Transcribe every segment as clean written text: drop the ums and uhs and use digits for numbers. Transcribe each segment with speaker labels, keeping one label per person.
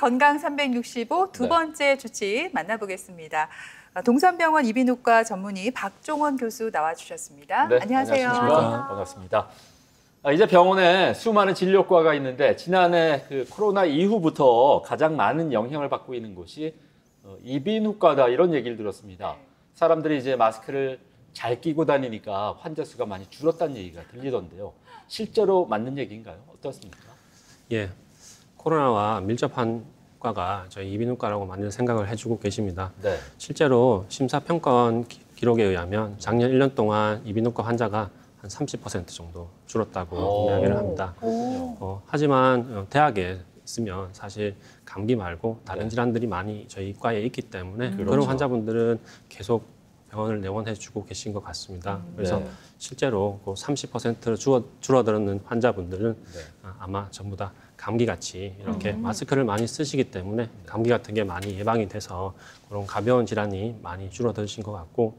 Speaker 1: 건강 365 두 번째 주치 만나보겠습니다. 동산병원 이비인후과 전문의 박종원 교수 나와주셨습니다.
Speaker 2: 네,
Speaker 1: 안녕하세요.
Speaker 2: 안녕하십니까. 반갑습니다. 이제 병원에 수많은 진료과가 있는데 지난해 그 코로나 이후부터 가장 많은 영향을 받고 있는 곳이 이비인후과다 이런 얘기를 들었습니다. 사람들이 이제 마스크를 잘 끼고 다니니까 환자 수가 많이 줄었다는 얘기가 들리던데요. 실제로 맞는 얘기인가요? 어떻습니까?
Speaker 3: 예, 코로나와 밀접한 과가 저희 이비인후과라고 많이 생각을 해주고 계십니다.
Speaker 2: 네.
Speaker 3: 실제로 심사평가원 기록에 의하면 작년 1년 동안 이비인후과 환자가 한 30% 정도 줄었다고 이야기를 합니다. 하지만 대학에 있으면 사실 감기 말고 다른 질환들이 많이 저희 과에 있기 때문에 그런
Speaker 2: 그렇죠.
Speaker 3: 환자분들은 계속 병원을 내원해주고 계신 것 같습니다. 그래서
Speaker 2: 네.
Speaker 3: 실제로 그 30% 줄어드는 환자분들은 아마 전부 다 감기같이 이렇게 마스크를 많이 쓰시기 때문에 감기 같은 게 많이 예방이 돼서 그런 가벼운 질환이 많이 줄어드신 것 같고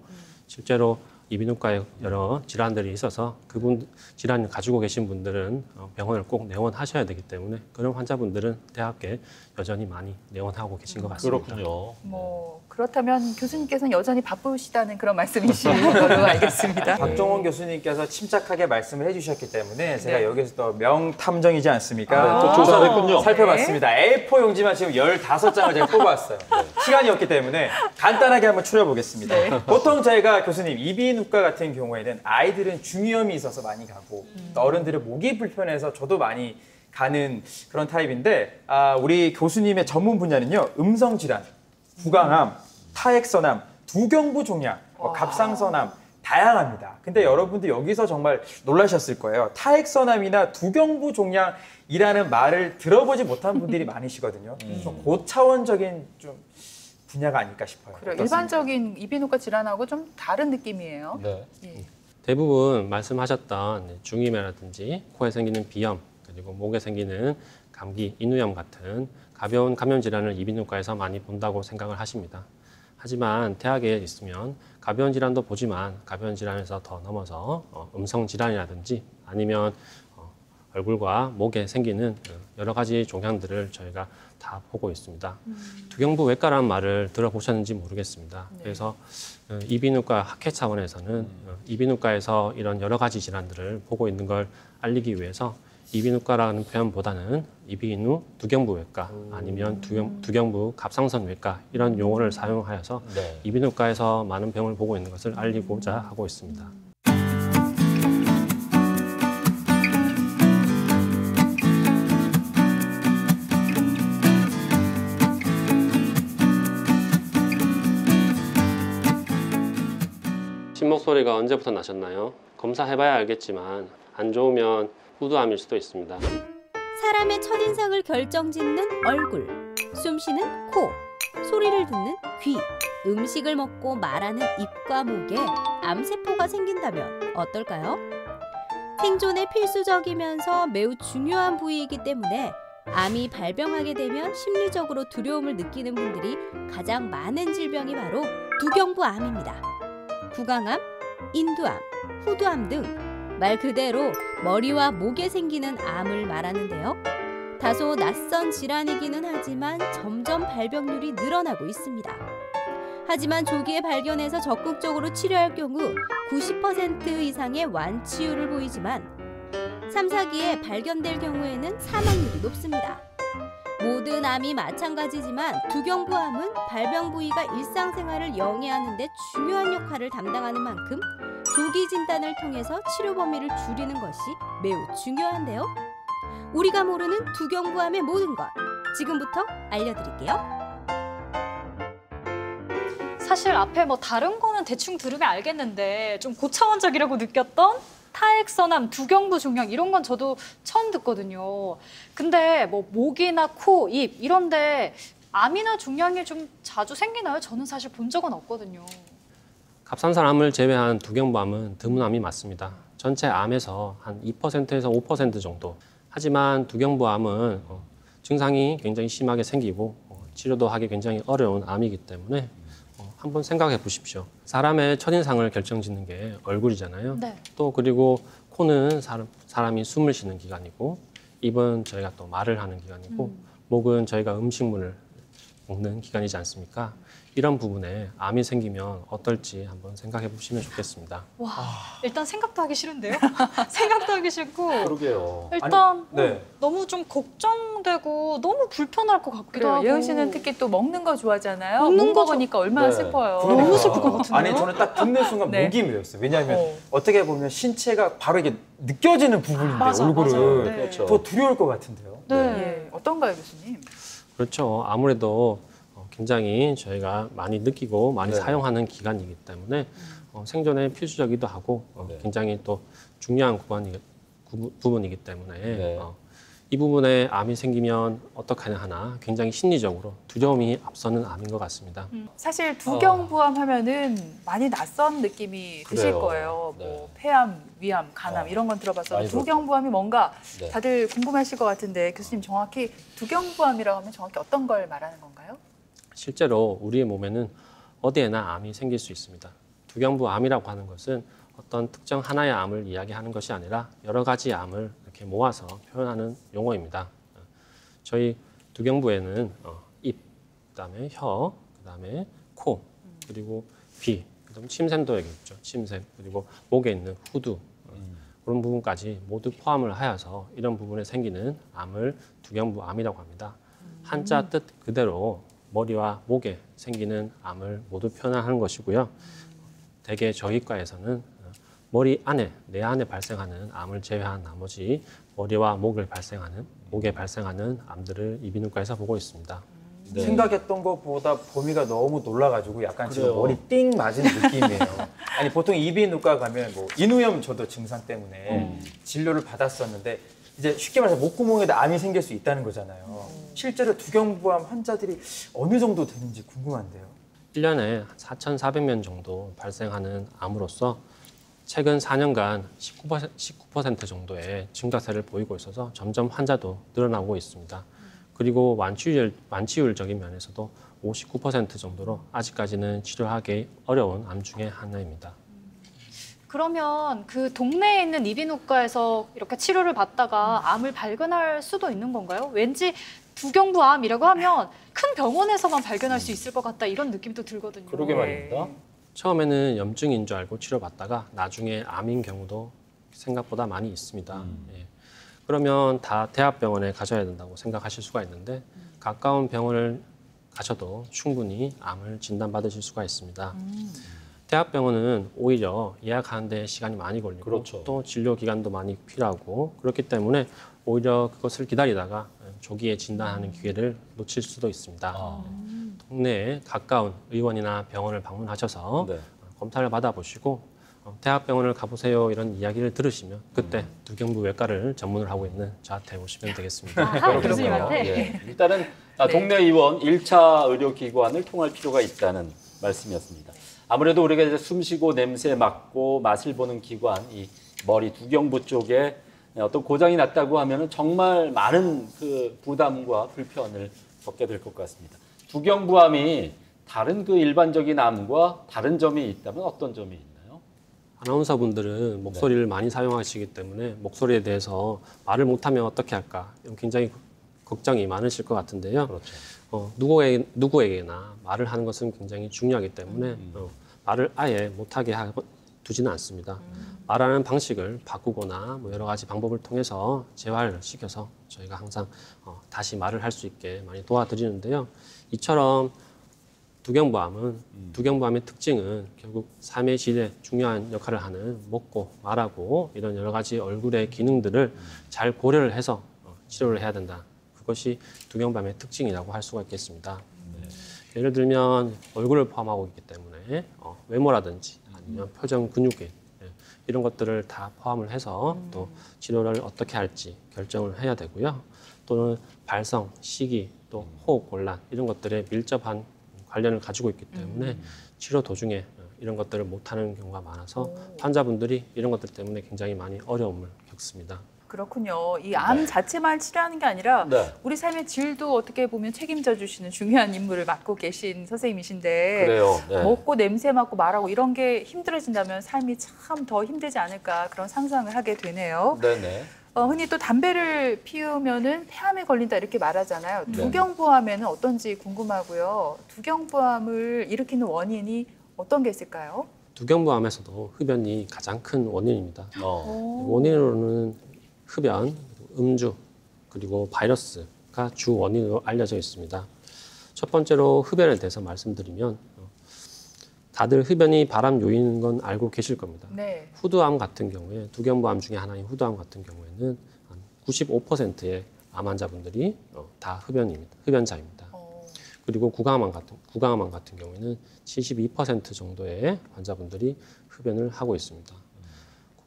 Speaker 3: 실제로 이비인후과에 여러 질환들이 있어서 그분 질환을 가지고 계신 분들은 병원을 꼭 내원하셔야 되기 때문에 그런 환자분들은 대학에 여전히 많이 내원하고 계신 것 같습니다.
Speaker 2: 그렇군요.
Speaker 1: 그렇다면 교수님께서는 여전히 바쁘시다는 그런 말씀이신 걸로 알겠습니다.
Speaker 4: 박종원 교수님께서 침착하게 말씀을 해주셨기 때문에 제가 여기서 또 명탐정이지 않습니까?
Speaker 2: 또 조사를 했군요.
Speaker 4: 살펴봤습니다. A4 용지만 지금 15장을 제가 뽑아왔어요. 시간이 없기 때문에 간단하게 한번 추려보겠습니다. 보통 저희가 교수님 이비인후과 같은 경우에는 아이들은 중이염이 있어서 많이 가고 또 어른들은 목이 불편해서 저도 많이 가는 그런 타입인데 우리 교수님의 전문 분야는요. 음성질환, 구강암, 타액선암, 두경부 종양, 갑상선암 다양합니다. 근데 여러분들 여기서 정말 놀라셨을 거예요. 타액선암이나 두경부 종양이라는 말을 들어보지 못한 분들이 많으시거든요. 좀 고차원적인 좀 분야가 아닐까 싶어요.
Speaker 1: 그래요. 일반적인 이비인후과 질환하고 좀 다른 느낌이에요.
Speaker 2: 네.
Speaker 3: 대부분 말씀하셨던 중이염이라든지 코에 생기는 비염 그리고 목에 생기는 감기, 인후염 같은 가벼운 감염 질환을 이비인후과에서 많이 본다고 생각을 하십니다. 하지만 대학에 있으면 가벼운 질환도 보지만 가벼운 질환에서 더 넘어서 음성 질환이라든지 아니면 얼굴과 목에 생기는 여러 가지 종양들을 저희가 다 보고 있습니다. 두경부 외과라는 말을 들어보셨는지 모르겠습니다. 그래서 이비인후과 학회 차원에서는 이비인후과에서 이런 여러 가지 질환들을 보고 있는 걸 알리기 위해서 이비인후과라는 표현보다는 이비인후 두경부 외과 아니면 두경부 갑상선 외과 이런 용어를 사용하여서 이비인후과에서 많은 병을 보고 있는 것을 알리고자 하고 있습니다. 심목소리가 언제부터 나셨나요? 검사해봐야 알겠지만 안 좋으면 후두암일 수도 있습니다.
Speaker 5: 사람의 첫인상을 결정짓는 얼굴, 숨쉬는 코, 소리를 듣는 귀, 음식을 먹고 말하는 입과 목에 암세포가 생긴다면 어떨까요? 생존에 필수적이면서 매우 중요한 부위이기 때문에 암이 발병하게 되면 심리적으로 두려움을 느끼는 분들이 가장 많은 질병이 바로 두경부암입니다. 구강암, 인두암, 후두암 등 말 그대로 머리와 목에 생기는 암을 말하는데요. 다소 낯선 질환이기는 하지만 점점 발병률이 늘어나고 있습니다. 하지만 조기에 발견해서 적극적으로 치료할 경우 90% 이상의 완치율을 보이지만 3, 4기에 발견될 경우에는 사망률이 높습니다. 모든 암이 마찬가지지만 두경부암은 발병 부위가 일상생활을 영위하는 데 중요한 역할을 담당하는 만큼 조기 진단을 통해서 치료 범위를 줄이는 것이 매우 중요한데요. 우리가 모르는 두경부암의 모든 것 지금부터 알려드릴게요.
Speaker 6: 사실 앞에 뭐 다른 거는 대충 들으면 알겠는데 좀 고차원적이라고 느꼈던 타액선암, 두경부 종양 이런 건 저도 처음 듣거든요. 근데 뭐 목이나 코, 입 이런데 암이나 종양이 좀 자주 생기나요? 저는 사실 본 적은 없거든요.
Speaker 3: 갑상선암을 제외한 두경부암은 드문암이 맞습니다. 전체 암에서 한 2%에서 5% 정도. 하지만 두경부암은 증상이 굉장히 심하게 생기고 치료도 하기 굉장히 어려운 암이기 때문에 한번 생각해 보십시오. 사람의 첫인상을 결정짓는 게 얼굴이잖아요.
Speaker 6: 네.
Speaker 3: 또 그리고 코는 사람이 숨을 쉬는 기관이고 입은 저희가 또 말을 하는 기관이고 목은 저희가 음식물을 먹는 기관이지 않습니까? 이런 부분에 암이 생기면 어떨지 한번 생각해 보시면 좋겠습니다.
Speaker 6: 와, 일단 생각도 하기 싫은데요? 생각도 하기 싫고
Speaker 2: 그러게요.
Speaker 6: 일단
Speaker 4: 네.
Speaker 6: 너무 좀 걱정되고 너무 불편할 것 같기도
Speaker 1: 그래요.
Speaker 6: 하고.
Speaker 1: 예은 씨는 특히 또 먹는 거 좋아하잖아요.
Speaker 6: 먹는
Speaker 1: 못
Speaker 6: 거
Speaker 1: 먹으니까 얼마나
Speaker 2: 네.
Speaker 1: 슬퍼요.
Speaker 6: 너무 슬플 것 같은데요?
Speaker 4: 아니 저는 딱 듣는 순간
Speaker 1: 네.
Speaker 4: 목이 메었어요. 왜냐하면
Speaker 1: 어.
Speaker 4: 어떻게 보면 신체가 바로 이게 느껴지는 부분인데
Speaker 6: 맞아,
Speaker 4: 얼굴은
Speaker 6: 맞아요. 네.
Speaker 2: 그렇죠.
Speaker 4: 더 두려울 것 같은데요.
Speaker 6: 네.
Speaker 1: 예, 어떤가요, 교수님?
Speaker 3: 그렇죠. 아무래도 굉장히 저희가 많이 느끼고 많이
Speaker 2: 네.
Speaker 3: 사용하는 기관이기 때문에 생존에 필수적이기도 하고
Speaker 2: 네.
Speaker 3: 굉장히 또 중요한 부분이기 때문에
Speaker 2: 네.
Speaker 3: 이 부분에 암이 생기면 어떡하냐 하나 굉장히 심리적으로 두려움이 앞서는 암인 것 같습니다.
Speaker 1: 사실 두경부암 하면은 많이 낯선 느낌이 드실
Speaker 2: 그래요.
Speaker 1: 거예요.
Speaker 2: 네.
Speaker 1: 뭐 폐암, 위암, 간암 이런 건 들어봤어도
Speaker 2: 많이
Speaker 1: 두경부암이 뭔가
Speaker 2: 네.
Speaker 1: 다들 궁금하실 것 같은데 교수님 정확히 두경부암이라고 하면 정확히 어떤 걸 말하는 건가요?
Speaker 3: 실제로 우리의 몸에는 어디에나 암이 생길 수 있습니다. 두경부암이라고 하는 것은 어떤 특정 하나의 암을 이야기하는 것이 아니라 여러 가지 암을 이렇게 모아서 표현하는 용어입니다. 저희 두경부에는 입, 그다음에 혀, 그다음에 코, 그리고 귀, 그다음 침샘도 여기 있죠. 침샘, 그리고 목에 있는 후두 그런 부분까지 모두 포함을 하여서 이런 부분에 생기는 암을 두경부암이라고 합니다. 한자 뜻 그대로 머리와 목에 생기는 암을 모두 표현하는 것이고요. 대개 저희과에서는 머리 안에, 내 안에 발생하는 암을 제외한 나머지 머리와 목에 발생하는 암들을 이비인후과에서 보고 있습니다.
Speaker 2: 네.
Speaker 4: 생각했던 것보다 범위가 너무 놀라가지고 약간 지금
Speaker 2: 그래요.
Speaker 4: 머리 띵 맞은 느낌이에요. 아니 보통 이비인후과 가면 뭐 인후염 저도 증상 때문에 진료를 받았었는데 이제 쉽게 말해서 목구멍에다 암이 생길 수 있다는 거잖아요. 실제로 두경부암 환자들이 어느 정도 되는지 궁금한데요.
Speaker 3: 1년에 4,400명 정도 발생하는 암으로서 최근 4년간 19% 정도의 증가세를 보이고 있어서 점점 환자도 늘어나고 있습니다. 그리고 완치율적인 면에서도 59% 정도로 아직까지는 치료하기 어려운 암 중에 하나입니다.
Speaker 6: 그러면 그 동네에 있는 이비인후과에서 이렇게 치료를 받다가 암을 발견할 수도 있는 건가요? 왠지 두경부암이라고 하면 큰 병원에서만 발견할 수 있을 것 같다 이런 느낌도 들거든요.
Speaker 2: 그러게 말입니다.
Speaker 3: 처음에는 염증인 줄 알고 치료받다가 나중에 암인 경우도 생각보다 많이 있습니다. 예. 그러면 다 대학병원에 가셔야 된다고 생각하실 수가 있는데 가까운 병원을 가셔도 충분히 암을 진단받으실 수가 있습니다. 대학병원은 오히려 예약하는 데 시간이 많이 걸리고
Speaker 2: 그렇죠.
Speaker 3: 또 진료 기간도 많이 필요하고 그렇기 때문에 오히려 그것을 기다리다가 조기에 진단하는 기회를 놓칠 수도 있습니다. 동네에 가까운 의원이나 병원을 방문하셔서
Speaker 2: 네.
Speaker 3: 검사를 받아보시고 대학병원을 가보세요 이런 이야기를 들으시면 그때 두경부 외과를 전문을 하고 있는 저한테 오시면 되겠습니다.
Speaker 6: 아하, 교수님한테.
Speaker 2: 예. 일단은 동네 의원 1차 의료기관을 통할 필요가 있다는 말씀이었습니다. 아무래도 우리가 이제 숨쉬고 냄새 맡고 맛을 보는 기관, 이 머리 두경부 쪽에 어떤 고장이 났다고 하면은 정말 많은 그 부담과 불편을 겪게 될 것 같습니다. 두경부암이 다른 그 일반적인 암과 다른 점이 있다면 어떤 점이 있나요?
Speaker 3: 아나운서분들은 목소리를 많이 사용하시기 때문에 목소리에 대해서 말을 못하면 어떻게 할까 이런 굉장히 걱정이 많으실 것 같은데요.
Speaker 2: 그렇죠.
Speaker 3: 누구에게나 말을 하는 것은 굉장히 중요하기 때문에 말을 아예 못하게 두지는 않습니다. 말하는 방식을 바꾸거나 뭐 여러 가지 방법을 통해서 재활을 시켜서 저희가 항상 다시 말을 할 수 있게 많이 도와드리는데요. 이처럼 두경부암의 특징은 결국 삶의 질에 중요한 역할을 하는 먹고 말하고 이런 여러 가지 얼굴의 기능들을 잘 고려를 해서 치료를 해야 된다. 그것이 두경부암의 특징이라고 할 수가 있겠습니다. 예를 들면 얼굴을 포함하고 있기 때문에 외모라든지 아니면 표정 근육계 이런 것들을 다 포함을 해서 또 치료를 어떻게 할지 결정을 해야 되고요. 또는 발성, 시기, 또 호흡 곤란 이런 것들에 밀접한 관련을 가지고 있기 때문에 치료 도중에 이런 것들을 못하는 경우가 많아서 환자분들이 이런 것들 때문에 굉장히 많이 어려움을 겪습니다.
Speaker 1: 그렇군요. 이 암 자체만 치료하는 게 아니라
Speaker 2: 네.
Speaker 1: 우리 삶의 질도 어떻게 보면 책임져 주시는 중요한 임무를 맡고 계신 선생님이신데
Speaker 2: 그래요. 네.
Speaker 1: 먹고 냄새 맡고 말하고 이런 게 힘들어진다면 삶이 참 더 힘들지 않을까 그런 상상을 하게 되네요.
Speaker 2: 네네.
Speaker 1: 흔히 또 담배를 피우면은 폐암에 걸린다 이렇게 말하잖아요.
Speaker 2: 네.
Speaker 1: 두경부암에는 어떤지 궁금하고요. 두경부암을 일으키는 원인이 어떤 게 있을까요?
Speaker 3: 두경부암에서도 흡연이 가장 큰 원인입니다.
Speaker 2: 어.
Speaker 3: 원인으로는 흡연, 음주, 그리고 바이러스가 주 원인으로 알려져 있습니다. 첫 번째로 흡연에 대해서 말씀드리면 다들 흡연이 발암 요인인 건 알고 계실 겁니다.
Speaker 1: 네.
Speaker 3: 후두암 같은 경우에 두경부암 중에 하나인 후두암 같은 경우에는 한 95%의 암 환자분들이 다 흡연자입니다. 그리고 구강암 같은 경우에는 72% 정도의 환자분들이 흡연을 하고 있습니다.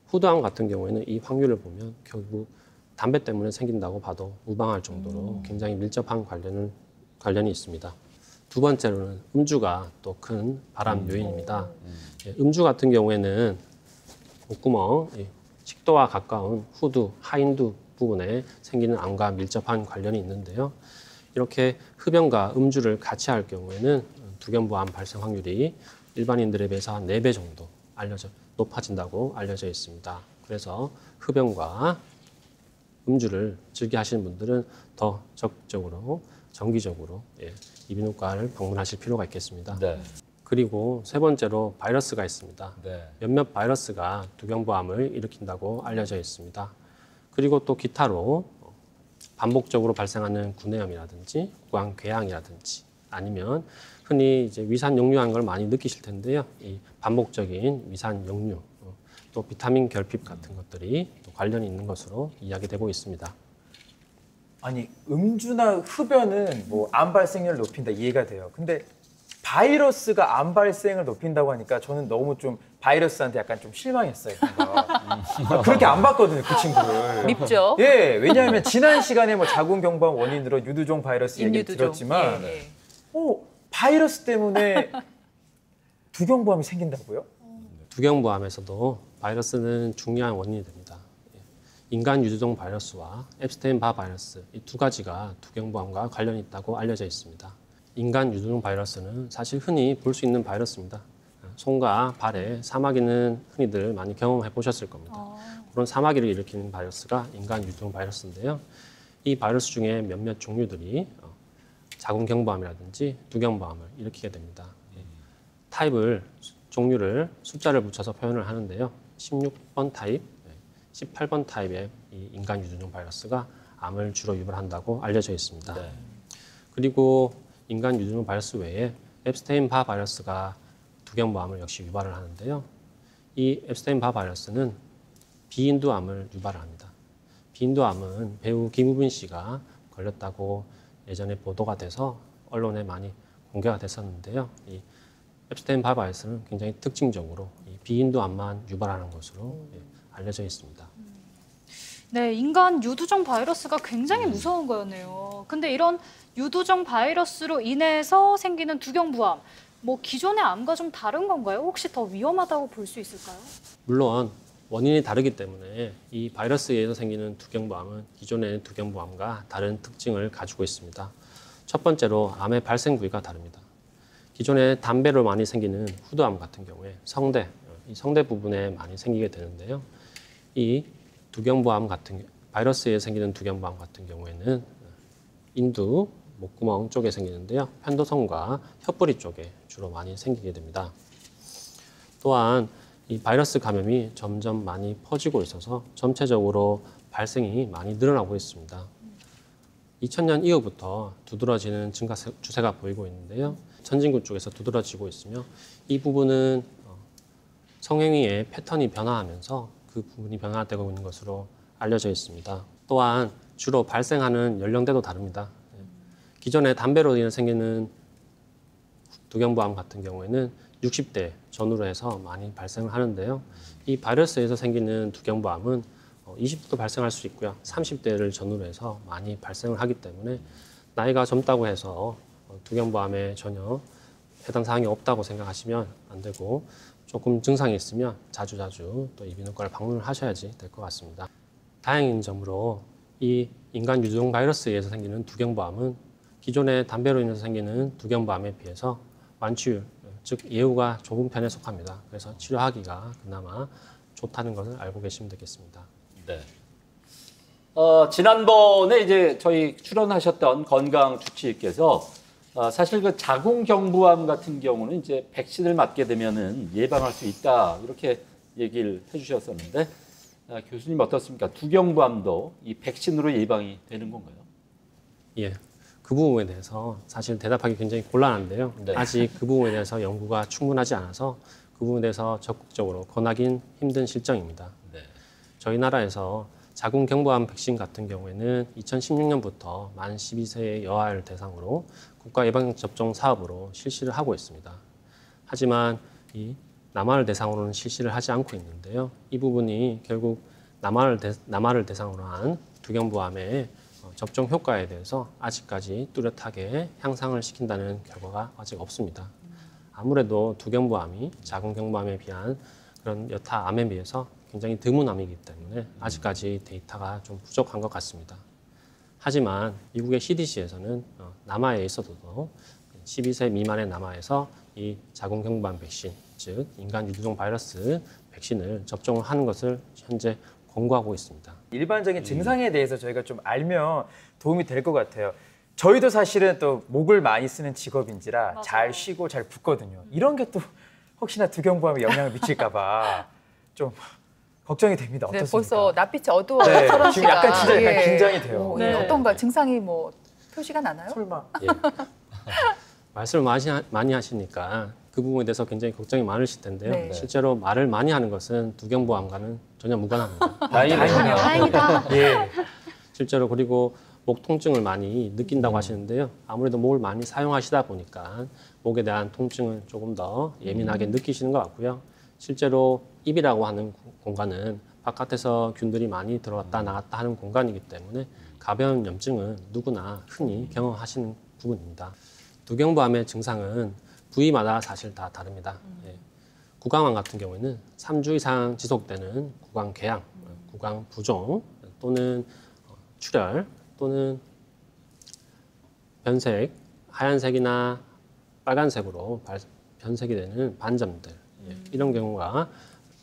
Speaker 3: 후두암 같은 경우에는 이 확률을 보면 결국 담배 때문에 생긴다고 봐도 무방할 정도로 굉장히 밀접한 관련이 있습니다. 두 번째로는 음주가 또 큰 발암 요인입니다. 음주 같은 경우에는 목구멍, 식도와 가까운 후두, 하인두 부분에 생기는 암과 밀접한 관련이 있는데요. 이렇게 흡연과 음주를 같이 할 경우에는 두경부암 발생 확률이 일반인들에 비해서 한 4배 정도 높아진다고 알려져 있습니다. 그래서 흡연과 음주를 즐겨 하시는 분들은 더 적극적으로 정기적으로 이비인후과를 방문하실 필요가 있겠습니다.
Speaker 2: 네.
Speaker 3: 그리고 세 번째로 바이러스가 있습니다.
Speaker 2: 네.
Speaker 3: 몇몇 바이러스가 두경부암을 일으킨다고 알려져 있습니다. 그리고 또 기타로 반복적으로 발생하는 구내염이라든지 구강궤양이라든지 아니면 흔히 이제 위산 역류한 걸 많이 느끼실 텐데요. 이 반복적인 위산 역류, 또 비타민 결핍 같은 것들이 또 관련이 있는 것으로 이야기되고 있습니다.
Speaker 4: 아니 음주나 흡연은 뭐 암 발생률을 높인다 이해가 돼요. 근데 바이러스가 암 발생을 높인다고 하니까 저는 너무 좀 바이러스한테 약간 좀 실망했어요. 그렇게 안 봤거든요, 그 친구를.
Speaker 1: 밉죠.
Speaker 4: 예, 왜냐하면 지난 시간에 뭐 자궁경부암 원인으로 유두종 바이러스 얘기 들었지만,
Speaker 1: 예, 예.
Speaker 4: 바이러스 때문에 두경부암이 생긴다고요?
Speaker 3: 두경부암에서도 바이러스는 중요한 원인이 됩니다. 인간 유두종 바이러스와 앱스테인-바 바이러스 이 두 가지가 두경부암과 관련이 있다고 알려져 있습니다. 인간 유두종 바이러스는 사실 흔히 볼 수 있는 바이러스입니다. 손과 발에 사마귀는 흔히들 많이 경험해 보셨을 겁니다. 그런 사마귀를 일으키는 바이러스가 인간 유두종 바이러스인데요. 이 바이러스 중에 몇몇 종류들이 자궁경부암이라든지 두경부암을 일으키게 됩니다. 종류를 숫자를 붙여서 표현을 하는데요. 16번 타입, 18번 타입의 이 인간 유두종 바이러스가 암을 주로 유발한다고 알려져 있습니다.
Speaker 2: 네.
Speaker 3: 그리고 인간 유두종 바이러스 외에 앱스테인-바 바이러스가 두경부암을 역시 유발을 하는데요. 이 앱스테인-바 바이러스는 비인두암을 유발을 합니다. 비인두암은 배우 김우빈 씨가 걸렸다고 예전에 보도가 돼서 언론에 많이 공개가 됐었는데요. 이 앱스테인-바 바이러스는 굉장히 특징적으로 이 비인두암만 유발하는 것으로 알려져 있습니다.
Speaker 6: 네, 인간 유두종 바이러스가 굉장히 무서운 거였네요. 근데 이런 유두종 바이러스로 인해서 생기는 두경부암, 뭐 기존의 암과 좀 다른 건가요? 혹시 더 위험하다고 볼 수 있을까요?
Speaker 3: 물론 원인이 다르기 때문에 이 바이러스에 의해서 생기는 두경부암은 기존의 두경부암과 다른 특징을 가지고 있습니다. 첫 번째로 암의 발생 부위가 다릅니다. 기존에 담배로 많이 생기는 후두암 같은 경우에 이 성대 부분에 많이 생기게 되는데요. 이 바이러스에 생기는 두경부암 같은 경우에는 인두, 목구멍 쪽에 생기는데요. 편도성과 혀뿌리 쪽에 주로 많이 생기게 됩니다. 또한 이 바이러스 감염이 점점 많이 퍼지고 있어서 전체적으로 발생이 많이 늘어나고 있습니다. 2000년 이후부터 두드러지는 증가 추세가 보이고 있는데요. 선진국 쪽에서 두드러지고 있으며 이 부분은 성행위의 패턴이 변화하면서 그 부분이 변화되고 있는 것으로 알려져 있습니다. 또한 주로 발생하는 연령대도 다릅니다. 기존에 담배로 인해 생기는 두경부암 같은 경우에는 60대 전후로 해서 많이 발생을 하는데요. 이 바이러스에서 생기는 두경부암은 20대도 발생할 수 있고요. 30대를 전후로 해서 많이 발생을 하기 때문에 나이가 젊다고 해서 두경부암에 전혀 해당 사항이 없다고 생각하시면 안 되고 조금 증상이 있으면 자주자주 또 이비인후과를 방문을 하셔야지 될 것 같습니다. 다행인 점으로 이 인간 유두종 바이러스에 의해서 생기는 두경부암은 기존의 담배로 인해서 생기는 두경부암에 비해서 완치율, 즉 예후가 좁은 편에 속합니다. 그래서 치료하기가 그나마 좋다는 것을 알고 계시면 되겠습니다.
Speaker 2: 네. 지난번에 이제 저희 출연하셨던 건강 주치의께서 사실 그 자궁경부암 같은 경우는 이제 백신을 맞게 되면은 예방할 수 있다 이렇게 얘기를 해주셨었는데 교수님 어떻습니까? 두경부암도 이 백신으로 예방이 되는 건가요?
Speaker 3: 예. 그 부분에 대해서 사실 대답하기 굉장히 곤란한데요.
Speaker 2: 네.
Speaker 3: 아직 그 부분에 대해서 연구가 충분하지 않아서 그 부분에 대해서 적극적으로 권하기는 힘든 실정입니다.
Speaker 2: 네.
Speaker 3: 저희 나라에서 자궁경부암 백신 같은 경우에는 2016년부터 만 12세의 여아를 대상으로 국가 예방접종 사업으로 실시를 하고 있습니다. 하지만 이 남아를 대상으로는 실시를 하지 않고 있는데요. 이 부분이 결국 남아를 대상으로 한 두경부암의 접종 효과에 대해서 아직까지 뚜렷하게 향상을 시킨다는 결과가 아직 없습니다. 아무래도 두경부암이 자궁경부암에 비한 그런 여타 암에 비해서 굉장히 드문 암이기 때문에 아직까지 데이터가 좀 부족한 것 같습니다. 하지만 미국의 CDC에서는 남아에 있어도 12세 미만의 남아에서 이 자궁경부암 백신, 즉 인간 유두종 바이러스 백신을 접종을 하는 것을 현재 권고하고 있습니다.
Speaker 4: 일반적인 증상에 대해서 저희가 좀 알면 도움이 될 것 같아요. 저희도 사실은 또 목을 많이 쓰는 직업인지라
Speaker 6: 맞아요.
Speaker 4: 잘 쉬고 잘 붓거든요. 이런 게 또 혹시나 두경부암에 영향을 미칠까 봐 좀 걱정이 됩니다.
Speaker 1: 네,
Speaker 4: 어떻습니까?
Speaker 1: 벌써 낯빛이 어두워요.
Speaker 4: 네,
Speaker 1: 철원
Speaker 4: 지금
Speaker 1: 씨가.
Speaker 4: 약간 진짜 약간 긴장이 돼요.
Speaker 1: 예,
Speaker 6: 네.
Speaker 1: 어떤가 증상이 뭐 표시가 나나요?
Speaker 4: 설마.
Speaker 3: 예. 말씀을 많이 하시니까 그 부분에 대해서 굉장히 걱정이 많으실 텐데요.
Speaker 1: 네.
Speaker 3: 실제로 말을 많이 하는 것은 두경부암과는 전혀 무관합니다.
Speaker 2: 다행이네요.
Speaker 6: 다행이다.
Speaker 4: 예.
Speaker 3: 실제로 그리고 목 통증을 많이 느낀다고 하시는데요. 아무래도 목을 많이 사용하시다 보니까 목에 대한 통증을 조금 더 예민하게 느끼시는 것 같고요. 실제로 입이라고 하는 공간은 바깥에서 균들이 많이 들어왔다 나갔다 하는 공간이기 때문에 가벼운 염증은 누구나 흔히 경험하시는 부분입니다. 두경부암의 증상은 부위마다 사실 다 다릅니다. 예. 구강암 같은 경우에는 3주 이상 지속되는 구강궤양, 구강부종 또는 출혈 또는 변색, 하얀색이나 빨간색으로 변색이 되는 반점들 이런 경우가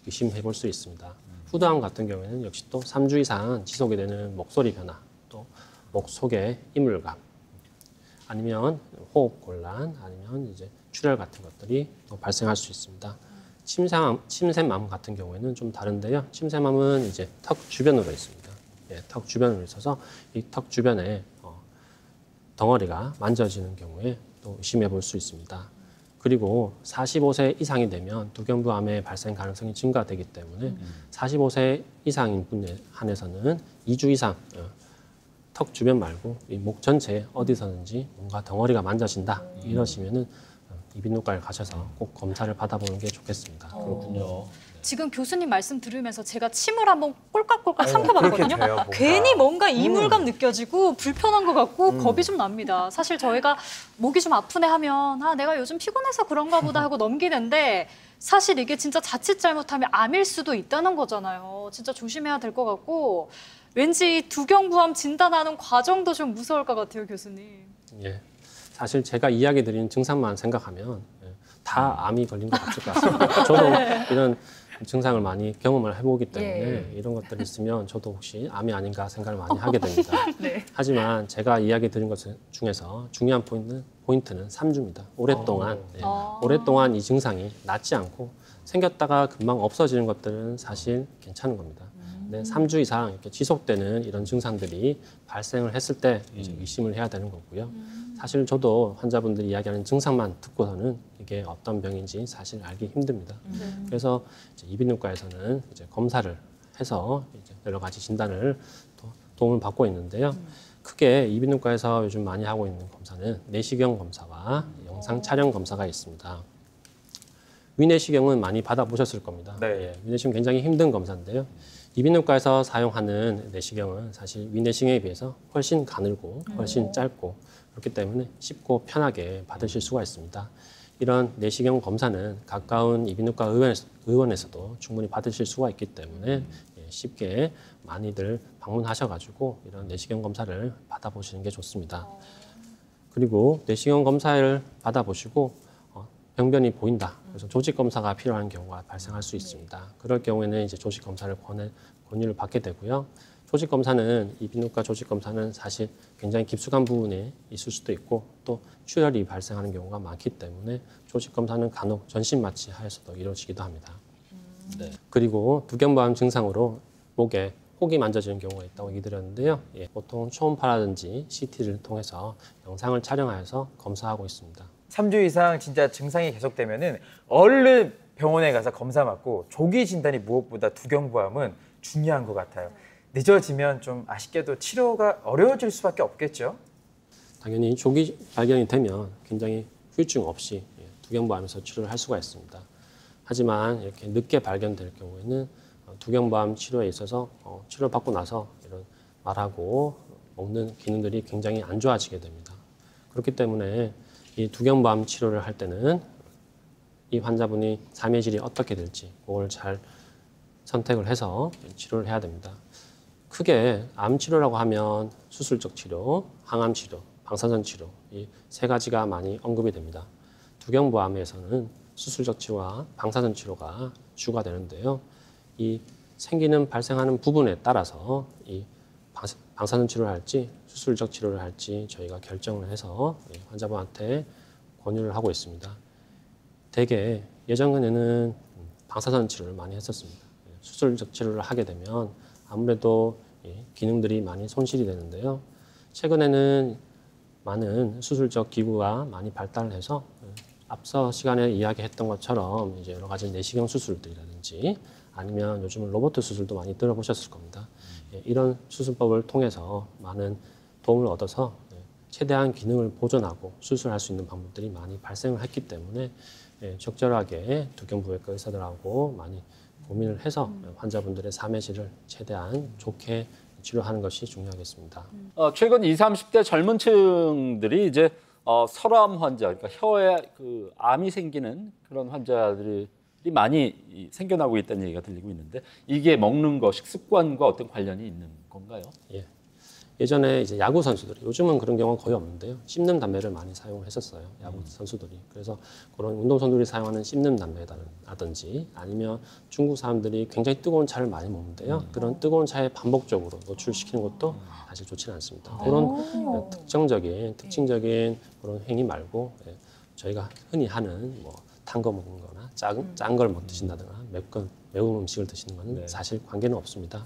Speaker 3: 의심해 볼 수 있습니다. 후두암 같은 경우에는 역시 또 3주 이상 지속이 되는 목소리 변화, 또 목 속의 이물감, 아니면 호흡 곤란, 아니면 이제 출혈 같은 것들이 또 발생할 수 있습니다. 침샘암 같은 경우에는 좀 다른데요. 침샘암은 이제 턱 주변으로 있습니다. 예, 턱 주변으로 있어서 이 턱 주변에 덩어리가 만져지는 경우에 또 의심해 볼 수 있습니다. 그리고 45세 이상이 되면 두경부암의 발생 가능성이 증가되기 때문에 45세 이상인 분에 한해서는 2주 이상 턱 주변 말고 이 목 전체에 어디서든지 뭔가 덩어리가 만져진다 이러시면은 이비인후과에 가셔서 꼭 검사를 받아보는 게 좋겠습니다.
Speaker 2: 그렇군요.
Speaker 6: 지금 교수님 말씀 들으면서 제가 침을 한번 꼴깍꼴깍
Speaker 4: 그렇게
Speaker 6: 삼켜봤거든요.
Speaker 4: 돼요, 뭔가.
Speaker 6: 괜히 뭔가 이물감 느껴지고 불편한 것 같고 겁이 좀 납니다. 사실 저희가 목이 좀 아프네 하면 내가 요즘 피곤해서 그런가 보다 하고 넘기는데 사실 이게 진짜 자칫 잘못하면 암일 수도 있다는 거잖아요. 진짜 조심해야 될 것 같고 왠지 두경부암 진단하는 과정도 좀 무서울 것 같아요, 교수님.
Speaker 3: 예. 사실 제가 이야기 드리는 증상만 생각하면 다 암이 걸린 것 같을 것 같습니다. 저도 이런 증상을 많이 경험을 해보기 때문에 이런 것들이 있으면 저도 혹시 암이 아닌가 생각을 많이 하게 됩니다.
Speaker 1: 네.
Speaker 3: 하지만 제가 이야기 드린 것 중에서 중요한 포인트는 3주입니다. 오랫동안 오랫동안 이 증상이 낫지 않고 생겼다가 금방 없어지는 것들은 사실 괜찮은 겁니다. 근데 3주 이상 이렇게 지속되는 이런 증상들이 발생을 했을 때 이제 의심을 해야 되는 거고요. 사실 저도 환자분들이 이야기하는 증상만 듣고서는 이게 어떤 병인지 사실 알기 힘듭니다. 그래서 이제 이비인후과에서는 이제 검사를 해서 이제 여러 가지 진단을 또 도움을 받고 있는데요. 크게 이비인후과에서 요즘 많이 하고 있는 검사는 내시경 검사와 영상 촬영 검사가 있습니다. 위내시경은 많이 받아보셨을 겁니다.
Speaker 4: 네.
Speaker 3: 예, 위내시경 굉장히 힘든 검사인데요. 이비인후과에서 사용하는 내시경은 사실 위내시경에 비해서 훨씬 가늘고 훨씬 짧고 그렇기 때문에 쉽고 편하게 받으실 수가 있습니다. 이런 내시경 검사는 가까운 이비인후과 의원에서도 충분히 받으실 수가 있기 때문에 쉽게 많이들 방문하셔가지고 이런 내시경 검사를 받아보시는 게 좋습니다. 그리고 내시경 검사를 받아보시고 병변이 보인다. 그래서 조직 검사가 필요한 경우가 발생할 수 있습니다. 그럴 경우에는 이제 조직 검사를 권유를 받게 되고요. 조직 검사는 이비인후과 조직 검사는 사실 굉장히 깊숙한 부분에 있을 수도 있고 또 출혈이 발생하는 경우가 많기 때문에 조직 검사는 간혹 전신 마취 하에서도 이루어지기도 합니다.
Speaker 2: 네.
Speaker 3: 그리고 두경부암 증상으로 목에 혹이 만져지는 경우가 있다고 얘기 드렸는데요. 보통 초음파라든지 CT를 통해서 영상을 촬영하여서 검사하고 있습니다.
Speaker 4: 3주 이상 진짜 증상이 계속되면은 얼른 병원에 가서 검사 받고 조기 진단이 무엇보다 두경부암은 중요한 것 같아요. 늦어지면 좀 아쉽게도 치료가 어려워질 수밖에 없겠죠.
Speaker 3: 당연히 조기 발견이 되면 굉장히 후유증 없이 두경부암에서 치료를 할 수가 있습니다. 하지만 이렇게 늦게 발견될 경우에는 두경부암 치료에 있어서 치료를 받고 나서 이런 말하고 먹는 기능들이 굉장히 안 좋아지게 됩니다. 그렇기 때문에 이 두경부암 치료를 할 때는 이 환자분이 삶의 질이 어떻게 될지 그걸 잘 선택을 해서 치료를 해야 됩니다. 크게 암 치료라고 하면 수술적 치료, 항암 치료, 방사선 치료 이 세 가지가 많이 언급이 됩니다. 두경부암에서는 수술적 치료와 방사선 치료가 주가 되는데요. 이 생기는 발생하는 부분에 따라서 이 방사선 치료를 할지 수술적 치료를 할지 저희가 결정을 해서 환자분한테 권유를 하고 있습니다. 대개 예전에는 방사선 치료를 많이 했었습니다. 수술적 치료를 하게 되면 아무래도 기능들이 많이 손실이 되는데요. 최근에는 많은 수술적 기구가 많이 발달을 해서 앞서 시간에 이야기했던 것처럼 이제 여러 가지 내시경 수술들이라든지 아니면 요즘은 로봇 수술도 많이 들어보셨을 겁니다. 이런 수술법을 통해서 많은 도움을 얻어서 최대한 기능을 보존하고 수술할 수 있는 방법들이 많이 발생을 했기 때문에 적절하게 두경부외과 의사들하고 많이 고민을 해서 환자분들의 삶의 질을 최대한 좋게 치료하는 것이 중요하겠습니다.
Speaker 2: 최근 20, 30대 젊은 층들이 이제 설암 환자, 그러니까 혀에 그 암이 생기는 그런 환자들이 많이 생겨나고 있다는 얘기가 들리고 있는데 이게 먹는 거, 식습관과 어떤 관련이 있는 건가요?
Speaker 3: 예전에 이제 야구 선수들이 요즘은 그런 경우는 거의 없는데요. 씹는 담배를 많이 사용을 했었어요. 야구 선수들이. 그래서 그런 운동 선수들이 사용하는 씹는 담배라든지 아니면 중국 사람들이 굉장히 뜨거운 차를 많이 먹는데요. 그런 뜨거운 차에 반복적으로 노출시키는 것도 사실 좋지는 않습니다. 그런 특징적인 그런 행위 말고 저희가 흔히 하는 뭐 탄 거 먹는 거나 짠 걸 드신다거나 매운 음식을 드시는 거는 사실 관계는 없습니다.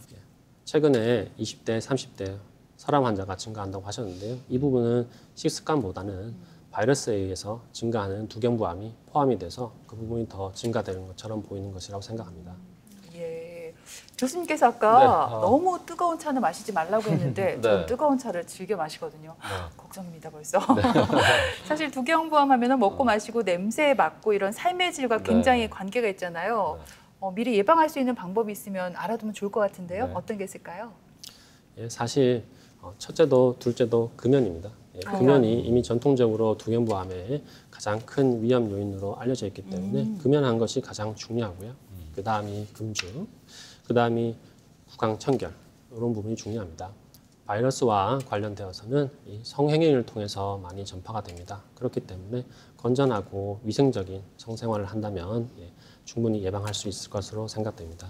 Speaker 3: 최근에 20대, 30대 설암 환자가 증가한다고 하셨는데요. 이 부분은 식습관보다는 바이러스에 의해서 증가하는 두경부암이 포함이 돼서 그 부분이 더 증가되는 것처럼 보이는 것이라고 생각합니다.
Speaker 1: 예. 교수님께서 아까 너무 뜨거운 차는 마시지 말라고 했는데 저는 뜨거운 차를 즐겨 마시거든요. 걱정입니다 벌써. 사실 두경부암 하면 먹고 마시고 냄새 맡고 이런 삶의 질과 굉장히 관계가 있잖아요. 미리 예방할 수 있는 방법이 있으면 알아두면 좋을 것 같은데요. 어떤 게 있을까요?
Speaker 3: 사실 첫째도 둘째도 금연입니다. 금연이 이미 전통적으로 두경부암의 가장 큰 위험 요인으로 알려져 있기 때문에 금연한 것이 가장 중요하고요. 그 다음이 금주, 그 다음이 구강청결 이런 부분이 중요합니다. 바이러스와 관련되어서는 이 성행위를 통해서 많이 전파가 됩니다. 그렇기 때문에 건전하고 위생적인 성생활을 한다면 충분히 예방할 수 있을 것으로 생각됩니다.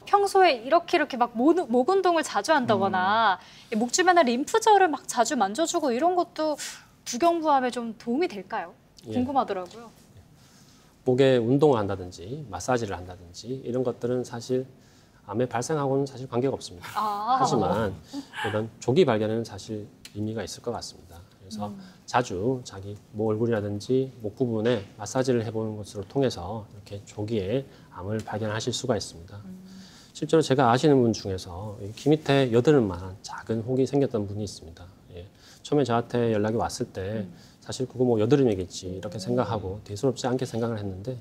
Speaker 6: 평소에 이렇게 막 목 운동을 자주 한다거나 목 주변에 림프절을 막 자주 만져주고 이런 것도 두경부암에 좀 도움이 될까요? 궁금하더라고요.
Speaker 3: 목에 운동을 한다든지 마사지를 한다든지 이런 것들은 사실 암에 발생하고는 사실 관계가 없습니다. 하지만 이런 조기 발견에는 사실 의미가 있을 것 같습니다. 그래서 자주 자기 얼굴이라든지 목 부분에 마사지를 해보는 것으로 통해서 이렇게 조기에 암을 발견하실 수가 있습니다. 실제로 제가 아시는 분 중에서 귀 밑에 여드름만한 작은 혹이 생겼던 분이 있습니다. 처음에 저한테 연락이 왔을 때 사실 그거 뭐 여드름이겠지 이렇게 생각하고 대수롭지 않게 생각을 했는데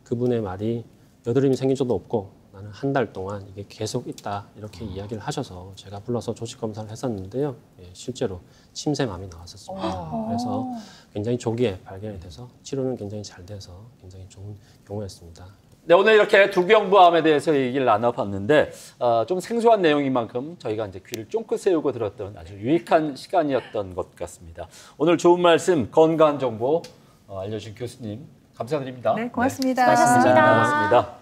Speaker 3: 그분의 말이 여드름이 생긴 적도 없고 나는 한 달 동안 이게 계속 있다 이렇게 이야기를 하셔서 제가 불러서 조직 검사를 했었는데요. 실제로 침샘암이 나왔었습니다. 그래서 굉장히 조기에 발견이 돼서 치료는 굉장히 잘 돼서 굉장히 좋은 경우였습니다.
Speaker 2: 네, 오늘 이렇게 두경부암에 대해서 얘기를 나눠봤는데 좀 생소한 내용인 만큼 저희가 이제 귀를 쫑긋 세우고 들었던 아주 유익한 시간이었던 것 같습니다. 오늘 좋은 말씀, 건강한 정보 알려주신 교수님 감사드립니다.
Speaker 1: 네, 고맙습니다.
Speaker 6: 수고하셨습니다.
Speaker 2: 고맙습니다.